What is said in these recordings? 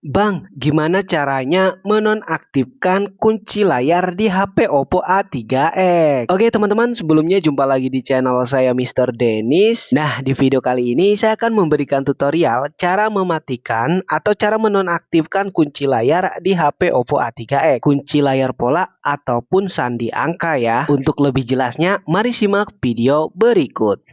Bang, gimana caranya menonaktifkan kunci layar di HP Oppo A3X? Oke teman-teman, sebelumnya jumpa lagi di channel saya Mr. Dennis. Nah, di video kali ini saya akan memberikan tutorial cara mematikan atau cara menonaktifkan kunci layar di HP Oppo A3X. Kunci layar pola ataupun sandi angka ya. Untuk lebih jelasnya, mari simak video berikut.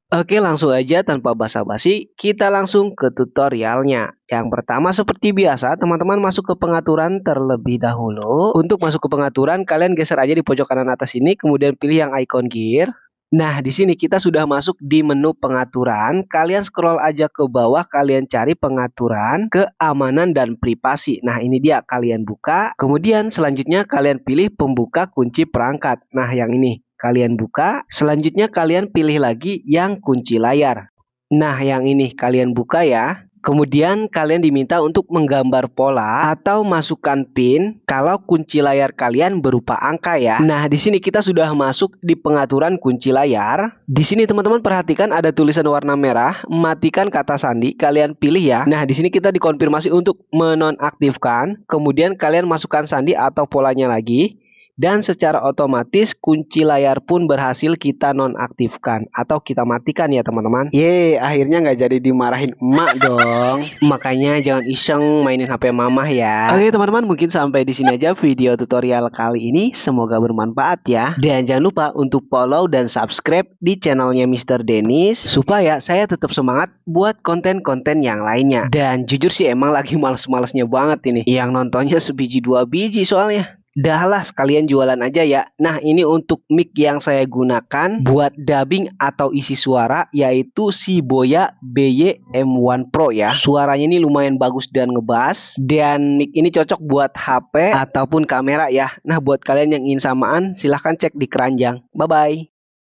Oke, langsung aja tanpa basa-basi, kita langsung ke tutorialnya. Yang pertama seperti biasa, teman-teman masuk ke pengaturan terlebih dahulu. Untuk masuk ke pengaturan, kalian geser aja di pojok kanan atas ini, kemudian pilih yang icon gear. Nah, di sini kita sudah masuk di menu pengaturan. Kalian scroll aja ke bawah, kalian cari pengaturan, keamanan dan privasi. Nah, ini dia, kalian buka. Kemudian selanjutnya kalian pilih pembuka kunci perangkat. Nah, yang ini kalian buka. Selanjutnya kalian pilih lagi yang kunci layar. Nah, yang ini kalian buka ya. Kemudian kalian diminta untuk menggambar pola atau masukkan pin kalau kunci layar kalian berupa angka ya. Nah, di sini kita sudah masuk di pengaturan kunci layar. Di sini teman-teman perhatikan ada tulisan warna merah, matikan kata sandi, kalian pilih ya. Nah, di sini kita dikonfirmasi untuk menonaktifkan, kemudian kalian masukkan sandi atau polanya lagi. Dan secara otomatis kunci layar pun berhasil kita nonaktifkan atau kita matikan ya teman-teman. Akhirnya nggak jadi dimarahin emak dong. Makanya jangan iseng mainin HP mamah ya. Oke teman-teman, mungkin sampai di sini aja video tutorial kali ini. Semoga bermanfaat ya. Dan jangan lupa untuk follow dan subscribe di channelnya Mr. Dennis supaya saya tetap semangat buat konten-konten yang lainnya. Dan jujur sih emang lagi males-malesnya banget ini. Yang nontonnya sebiji dua biji soalnya. Dah lah, sekalian jualan aja ya. Nah, ini untuk mic yang saya gunakan buat dubbing atau isi suara, yaitu si Boya BY M1 Pro ya. Suaranya ini lumayan bagus dan ngebass. Dan mic ini cocok buat HP ataupun kamera ya. Nah, buat kalian yang ingin samaan, silahkan cek di keranjang. Bye-bye.